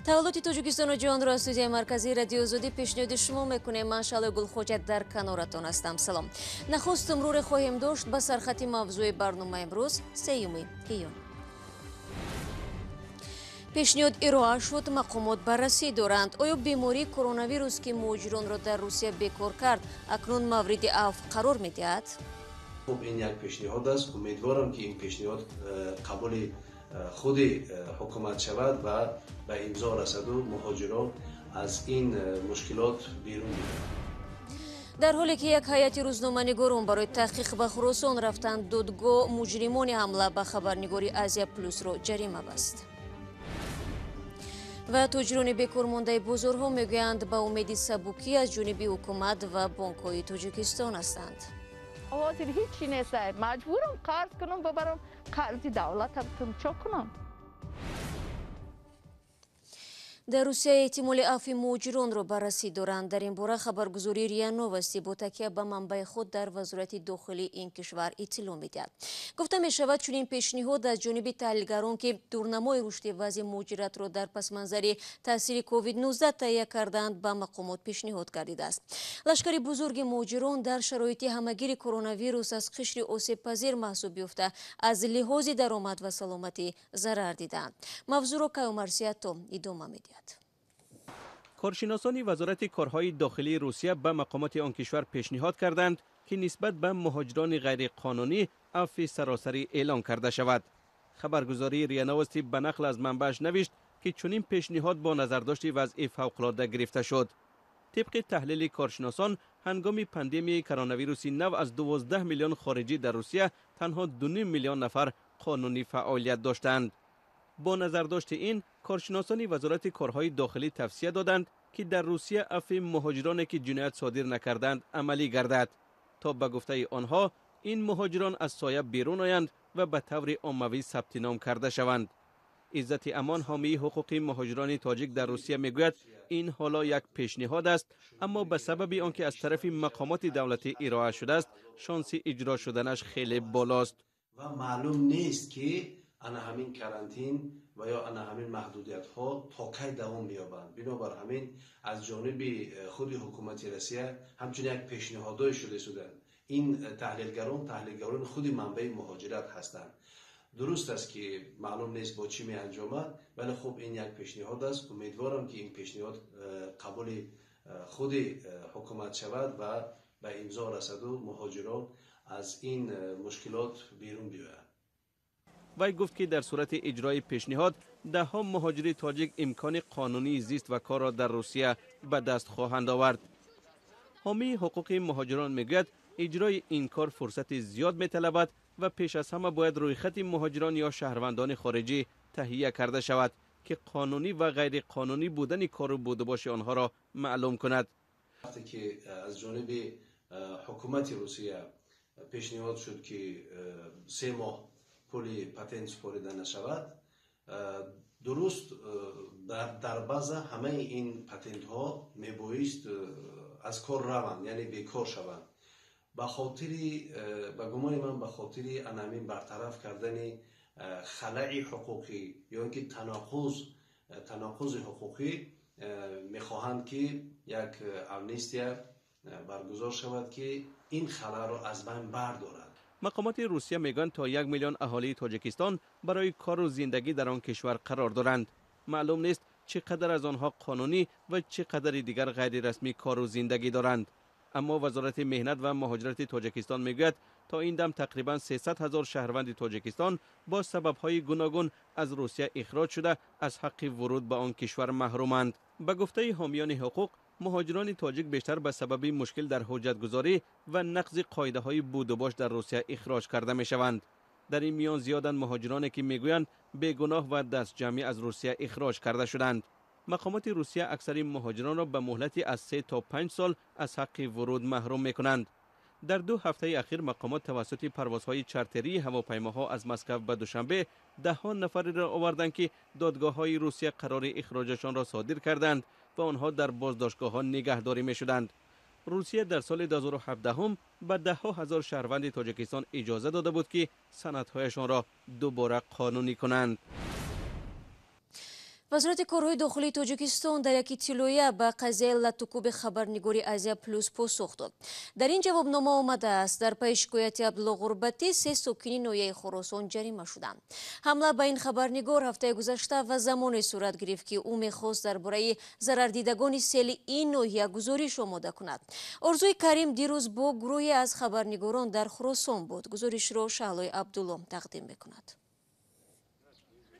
таваллути Тоҷикистону ҷаҳонро аз студияи марказии радиои Озодӣ пешниҳоди шумо мекунем. Ман Шалои Гулхоҷа дар каноратон ҳастам. Салом. Нахуст имрӯре хоҳем дошт ба сархати мавзӯи барнома имрӯз 3 июн. пешниҳод ироа шуд, мақомот баррасӣ доранд. оё бемории коронавирус ки муҳоҷиронро дар Русия бекор кард акнун мавриди авф қарор медиҳад? خب این یک پیشنهاد است. امیدوارم که این پیشنهاد قبول خود حکومت شود و به امضا رسد و مهاجران از این مشکلات بیرون بیایند. дар ҳоле ки як ҳайати рӯзноманигорон барои таҳқиқ ба Хуросон рафтанд, додгоҳ муҷримони ҳамла ба хабарнигори Азия Плюсро ҷарима баст. ва тоҷирони бекормондаи бозорҳо мегӯянд ба умеди сабукӣ аз ҷониби ҳукумат ва бонкҳои Тоҷикистон ҳастанд. حاضر هیچی نیست، مجبورم قرض کنم ببرم قرض دولت هم چه کنم. дар Русия эҳтимоли авфи муҳоҷиронро баррасӣ доранд. дар ин бора хабаргузории РИА Новости бо такя ба манбаи худ дар вазорати дохилии ин кишвар иттилоъ медиҳад. гуфта мешавад чунин пешниҳод аз ҷониби таҳлилгарон ки дурнамои рушди вазъи муҳоҷиратро дар пасманзари таъсири COVID-19 таҳия карданд ба мақомот пешниҳод гардидааст. лашкари бузурги муҳоҷирон дар шароити ҳамагири коронавирус аз қишри осебпазир маҳсуб ёфта аз лиҳози даромад ва саломатӣ зарар дидаанд. мавзӯъро Кайомарсиятто идома медиҳад. کارشناسان وزارت کارهای داخلی روسیه به مقامات آن کشور پیشنهاد کردند که نسبت به مهاجران غیرقانونی عفو سراسری اعلان کرده شود. خبرگزاری ریاء نوستی به نقل از منبعش نوشت که چنین پیشنهاد با نظرداشت وضع فوق‌العاده گرفته شد. طبق تحلیل کارشناسان، هنگام پاندمی کرونا نو از 12 میلیون خارجی در روسیه تنها 2.5 میلیون نفر قانونی فعالیت داشتند. با نظرداشت این، کارشناسان وزارت کارهای داخلی توصیه دادند که در روسیه عفو مهاجرانی که جنایت صادر نکردند عملی گردد تا به گفته آنها این مهاجران از سایه بیرون آیند و به طور عمومی ثبت نام کرده شوند. عزت امان حامی حقوق مهاجران تاجیک در روسیه میگوید این حالا یک پیشنهاد است، اما به سبب آنکه از طرف مقامات دولتی ارائه شده است شانس اجرا شدنش خیلی بالاست و معلوم نیست که انا همین کرانتین و یا انا همین محدودیت ها تا کی دوام می‌یابند. بنابر همین از جانب خود حکومت روسیه همچنین یک پیشنهادای شده این تحلیلگران خود منبع مهاجرت هستند. درست است که معلوم نیست با چی می انجامد، ولی خب این یک پیشنهاد است. امیدوارم که این پیشنهاد قبول خود حکومت شود و به امضا رسد و مهاجران از این مشکلات بیرون بیایند. وی گفت که در صورت اجرای پیشنهاد ده‌ها مهاجر تاجیک امکان قانونی زیست و کار را در روسیه به دست خواهند آورد. حامی حقوق مهاجران میگوید اجرای این کار فرصت زیاد می‌طلبد و پیش از همه باید رویخط مهاجران یا شهروندان خارجی تهیه کرده شود که قانونی و غیر قانونی بودن کار و بودباش آنها را معلوم کند. وقتی که از جانب حکومت روسیه پیشنهاد شد که 3 ماه پول پتنت سپاریده نشود، درست در بعض همه این پتنت ها میبایست از کار روند، یعنی بیکار شوند. به گمان من به خاطر همین برطرف کردن خلأ حقوقی یا اینکه تناقض حقوقی میخواهند که یک امنیستیا برگزار شود که این خلأ را از بین بردارد. مقامات روسیه میگن تا 1 میلیون اهالی تاجیکستان برای کار و زندگی در آن کشور قرار دارند. معلوم نیست چقدر از آنها قانونی و چقدر دیگر غیر رسمی کار و زندگی دارند. اما وزارت مهنت و مهاجرت تاجیکستان میگوید تا این دم تقریبا 300,000 شهروند تاجیکستان با سبب‌های گوناگون از روسیه اخراج شده از حق ورود به آن کشور محرومند. به گفته حامیان حقوق، مهاجران تاجیک بیشتر به سبب مشکل در حجتگذاری و نقض قاعده‌های بود و باش در روسیه اخراج کرده میشوند. در این میان زیادن مهاجرانی که میگویند بیگناه و دست جمعی از روسیه اخراج کرده شدند. مقامات روسیه اکثر مهاجران را به مهلتی از 3 تا 5 سال از حق ورود محروم میکنند. در 2 هفته اخیر مقامات توسط پروازهای چارتری هواپیماها از مسکو به دوشنبه 10 نفر را آوردند که دادگاه‌های روسیه قرار اخراجشان را صادر کردند و آنها در بازداشتگاه‌ها نگهداری می‌شدند. روسیه در سال 2017 هم به 10,000 شهروند تاجیکستان اجازه داده بود که سندهایشان را دوباره قانونی کنند. وزارت کارهای داخلی تاجیکستان در یک اطلاعیه به قضیه لطوکوب خبرنگاری آزیا پلوس پاسخ داد. در این جوابنامه آمده است در پی شکایت عبدالله غربتی 3 ساکن ناحیه خراسان جریمه شدند. حمله به این خبرنگار هفته گذشته و زمانی صورت گرفت که او می‌خواست درباره ضرردیدگان سیل این ناحیه گزارش آماده کند. آرزوی کریم دیروز با گروهی از خبرنگاران در خراسان بود. گزارش را شهلای عبدالله تقدیم می‌کند.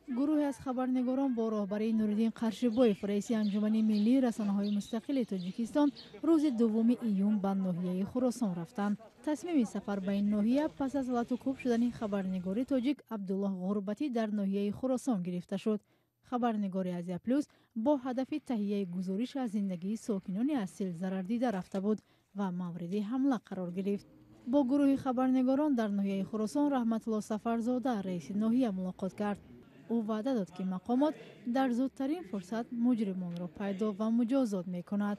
گروه از خبرنگاران با راهبری نورالدین قرشبویف رئیس انجمن ملی رسانه‌های مستقل تاجیکستان روز 2 ایون به ناحیه خراسان رفتند. تصمیم سفر به این ناحیه پس از لطوکوب شدن خبرنگار تاجیک عبدالله غربتی در ناحیه خراسان گرفته شد. خبرنگار آزیا پلوس با هدف تهیه گزارش از زندگی ساکنان از سیل ضرر دیده رفته بود و مورد حمله قرار گرفت. با گروه خبرنگاران در ناحیه خراسان رحمت الله سفرزاده رئیس ناحیه ملاقات کرد. او وعده داد که مقامات در زودترین فرصت مجرمان را پیدا و مجازات می کند.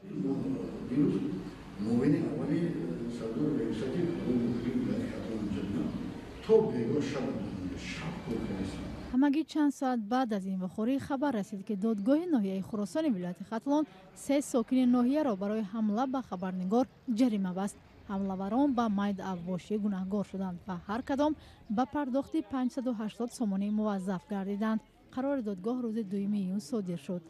همگی چند ساعت بعد از این واقعه خبر رسید که دادگاه ناحیه خراسان ولایت ختلان 3 ساکن ناحیه را برای حمله به خبرنگار جریمه بست. حمله‌وران به مید اواشی گناهکار شدند و هر کدام به پرداخت 580 سومانی موظف گردیدند. قرار دادگاه روز 2 ایون صادر شد.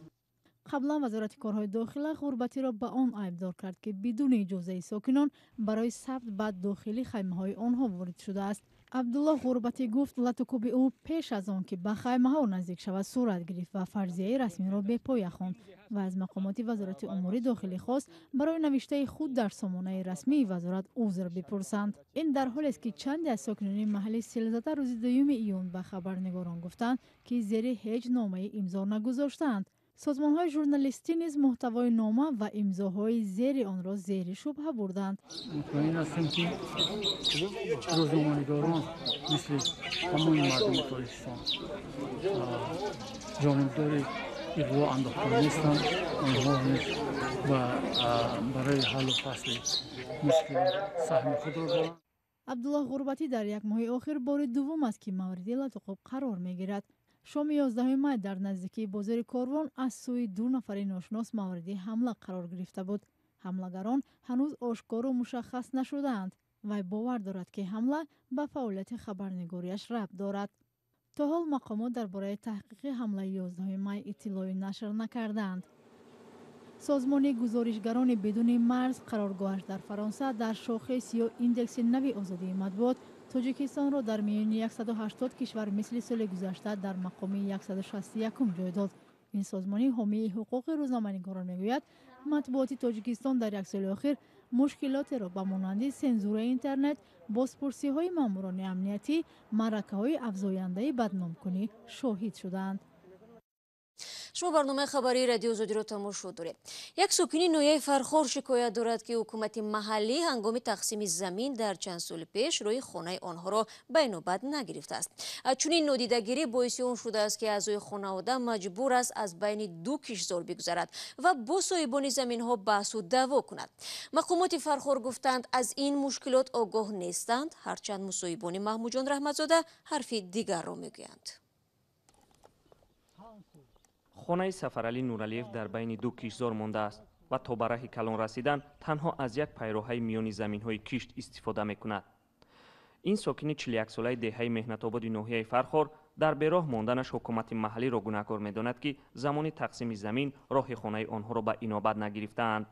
قبلا وزارت کارهای داخلی غربتی را به آن ایبدار کرد که بدون اجازه ساکنان برای ثبت به داخل خیمه‌های آنها وارد شده است. عبدالله غربتی گفت لطوکوب او پیش از آن که به خیمه‌ها نزدیک شود صورت گرفت و فرضیه رسمی را به پای خواند و از مقامات وزارت امور داخلی خواست برای نوشته خود در سامانه رسمی وزارت عذر بپرسند. این در حالی است که چند از ساکنان محل سیلزده روز 2 ایون به خبرنگاران گفتند که زیر هیچ نامه امضا نگذاشتند. سازمان‌های ژورنالیستی نیز محتوای نامه و امضاهای زیر آن را زیر شبهه بردند. مطمئن هستم که روزنامه‌نگاران مثل تمام مردم تاجیکستان جانبدار اغوا انداختن نیستند. آنها نیز برای حل و فصل مشکل سهم خود را دارند. عبدالله غربتی در یک ماه آخر بار دوم است که مورد لطوکوب قرار می‌گیرد. شام 11 می در نزدیکی بازار کاروان از سوی 2 نفر ناشناس مورد حمله قرار گرفته بود. حمله‌گران هنوز آشکار و مشخص نشده‌اند. وی باور دارد که حمله به فعالیت خبرنگاریش ربط دارد. تا حال مقامات درباره تحقیق حمله 11 می اطلاعی نشر نکردند. سازمان گزارشگران بدون مرز قرارگاهش در فرانسه در شاخص یا ایندکس نوی آزادی مطبوعات تاجیکستان را در میان 180 کشور مثل سال گذشته در مقام 161 جای داد. این سازمان حامی حقوق روزنامه‌نگاران میگوید مطبوعات تاجیکستان در یک سال اخیر مشکلات را به مانند سنزور اینترنت، بازپرسی‌های ماموران امنیتی، معرکه‌های افزاینده بدنام‌کنی شاهد شدند. شما برنامه خبری رادیو آزادی را تماشا دارید. یک ساکن ناحیه فرخار شکایت دارد که حکومت محلی هنگام تقسیم زمین در چند سال پیش روی خانه آنها را به نوبت نگرفته است. چنین نادیدگیری باعث آن شده است که اعضای خانواده مجبور است از بین 2 کشتزار بگذرد و با صاحبان زمین ها بحث و دعوا کند. مقامات فرخار گفتند از این مشکلات آگاه نیستند، هرچند مصاحبان محمود جان رحمتزاده حرف دیگر را میگویند. خانه سفرعلی نورالیف در بین 2 کشتزار مانده است و تا به راه کلان رسیدن تنها از یک پیراهه میانی زمین‌های کشت استفاده می‌کند. این ساکن 41 ساله دهه مهنت آباد ناحیه فرخار در براه ماندنش حکومت محلی را گناهکار می‌داند که زمان تقسیم زمین راه خانه آنها را به اینابت نگرفتند.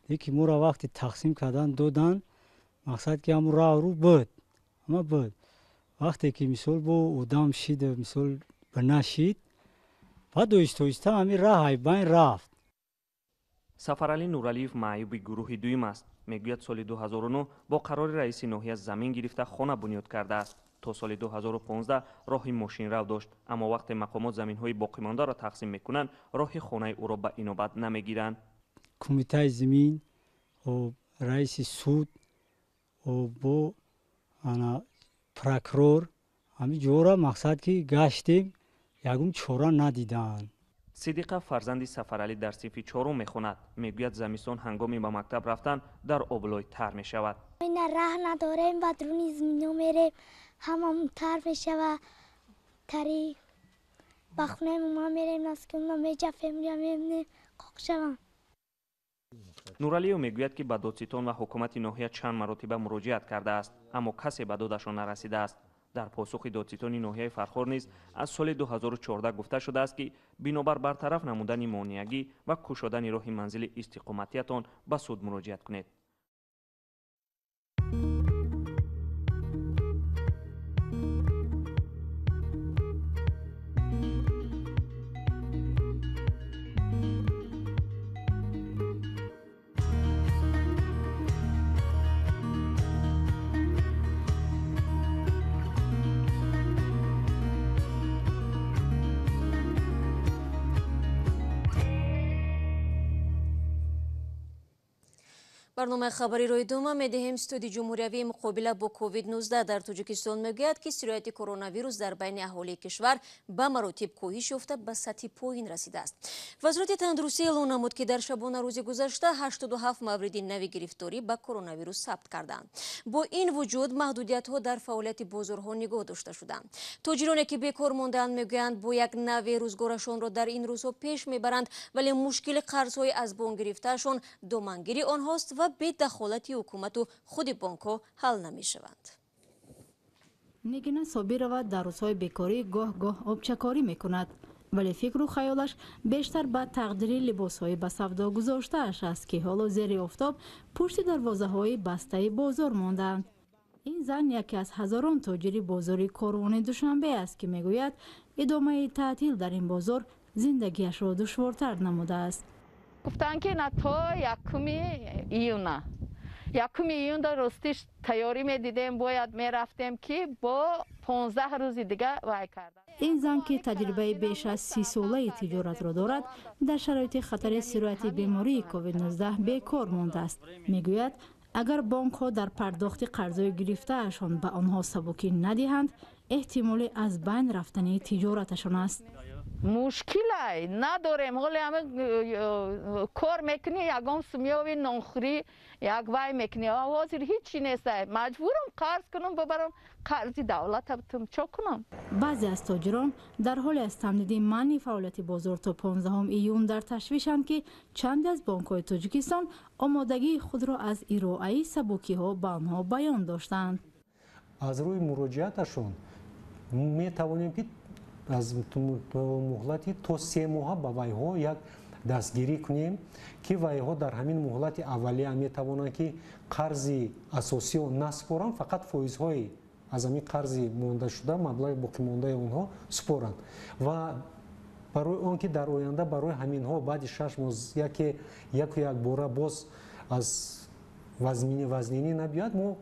یکی ما را وقتی تقسیم کردن دادن مقصد که هم راه رو بود اما بود وقتی که مثال با ادام شید مثال بنشید بعد دویسته همین راه بین رفت. سفرعلی نورالیف معیوب گروه دویم است. میگوید سال 2009 با قرار رئیس ناحیه زمین گرفته خانه بنیاد کرده است. تا سال 2015 راه ماشین رو داشت، اما وقتی مقامات زمین های باقی مانده را تقسیم میکنند راه خانه او را به اینابت نمیگیرند. کمیته زمین و رئیس سود و با پروکرور همین جورا مقصد که گشتیم یگم چورا ندیدن. صدیقه فرزند سفرعلی در صف 4 میخواند. میگوید زمستان هنگامی به مکتب رفتن در آبلای تر می شود. این راه نداریم و درون زمینو میریم همون تر می شود تری بخونیم ما میریم نسکیم ما میجفیم میریم قاقشوان. نورالیو میگوید که به دادستان و حکومت ناحیه چند مرتبه مراجعت کرده است اما کسی به دادشان نرسیده است. در پاسخ دادستان ناحیه فرخار نیز از سال 2014 گفته شده است که بنابر برطرف نمودن مانعگی و گشودن راه منزل استقامتیتان به سود مراجعت کنید. برنامه خبری روی دوم میدهیم. استودی جمهوری مقابله با کووید 19 در تاجیکستان میگوید که شرایط کرونا ویروس در بین اهالی کشور به مراتب کاهش یافته به سطح پایین رسیده است. وزارت تندرستی اعلام نمود که در شبانه روز گذشته 87 مورد نوی گرفتاری به کرونا ویروس ثبت کردند. با این وجود محدودیت ها در فعالیت بازارها نگاه داشته شدند. تاجرانی که بیکار مانده‌اند میگویند با یک نوع روزگارشان را در این روزها پیش میبرند ولی مشکل قرض‌های از بانک گرفتهشان دامنگیری آنهاست و به دخالت حکومت و خود بانک‌ها حل نمی‌شوند. نگین صابرова در روزهای بیکاری گاه آبچکاری میکند ولی فکر و خیالش بیشتر به تقدیر لباس‌های به سودا گذاشته‌اش است که حالا زیر آفتاب پشت دروازه‌های بسته بازار ماندند. این زن یکی از هزاران تاجر بازار کاروان دوشنبه است که میگوید ادامه تعطیل در این بازار زندگیش را دشوارتر نموده است. گفتن که نه تا یکم ایون در رستیش تیاری میدیدیم باید میرفتیم که با 15 روز دیگه وای کردن. این زن که تجربه بیش از 30 ساله تجارت را دارد در شرایط خطر سرایت بیماری کووید 19 بیکار مانده است. میگوید اگر بانک ها در پرداخت قرضای گرفته اشان به آنها سبکی ندهند احتمال از بین رفتن تجارتشان است. مشکل نداریم ولی همه کار میکنی یکم سمیاوی نانخوری یک وای میکنی حاضر هیچی نیست مجبورم قرض کنم ببرم قرضی دولت بتم چه کنم. بعضی از تاجران در حال از تمدید منع فعالیت بازار تا 15 ایون در تشویشند که چند از بانک‌های تاجیکستان آمادگی خود را از ارائه سبوکی‌ها به آنها بیان داشتند. از روی مراجعتشون می توانیم که از مهلتی تا 3 ماه به ویها یک دستگیری کنیم که ویها در همین مهلت اولیه می توانند که قرض اساسی و نسپارند فقط فایزهای از همین قرض مانده شده مبلغ باقی مانده اونها سپارند و برای آنکه در آینده برای همین ها بعد 6 ماه یک بار باز از وزنینی نبیاد ما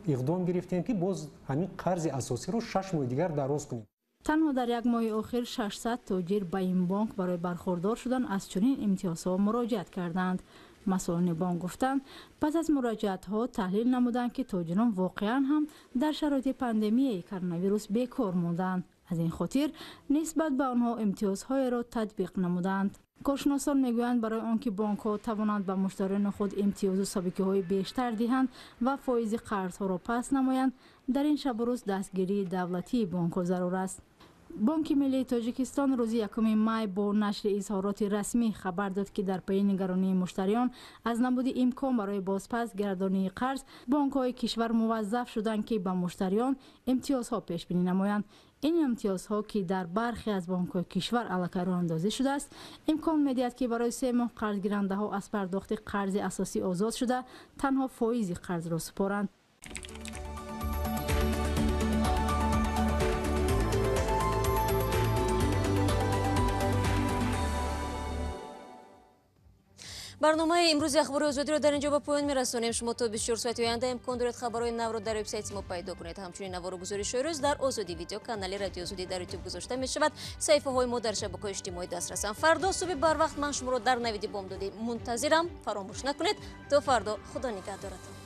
اقدام گرفتیم که باز همین قرض اساسی رو 6 ماه دیگر دراز کنیم. تنها در یک ماه آخر 600 تاجر به این بانک برای برخوردار شدن از چنین امتیازها مراجعت کردند. مسئولان بانک گفتند پس از مراجعت ها تحلیل نمودند که تاجران واقعا هم در شرایط پاندمی کرونا ویروس بیکار ماندند. از این خاطر نسبت به آنها امتیازهای را تطبیق نمودند. کارشناسان میگویند برای آنکه بانک ها توانند به مشتریان خود امتیاز و سابقه های بیشتر دهند و فایز قرض ها را پس نمایند در این شب و روز دستگیری دولتی بانک ها ضرور است. بانک ملی تاجیکستان روز 1 می با نشر اظهارات رسمی خبر داد که در پی نگرانی مشتریان از نبود امکان برای بازپس گردانی قرض بانک‌های کشور موظف شدند که به مشتریان امتیازها پیش بینی نمایند. این امتیازها که در برخی از بانک‌های کشور الکی راه اندازی شده است امکان می‌دهد که برای 3 ماه قرض گیرنده‌ها از پرداخت قرض اساسی آزاد شده تنها فایز قرض را سپارند. برنامه امروز اخبار آزادی را در اینجا به پایان می‌رسانیم. شما تا 24 ساعت آینده امکان دارد خبرهای نو را در وبسایت ما پیدا کنید. همچنین نوار و گزارش‌های روز در آزادی ویدیو کانال رادیو آزادی در یوتیوب گذاشته می‌شود. صفحه‌های ما در شبکه‌های اجتماعی دسترسند. فردا صبح بر وقت من شما را در نوید بامدادی منتظرم. فراموش نکنید. تا فردا خدا نگهدارتان.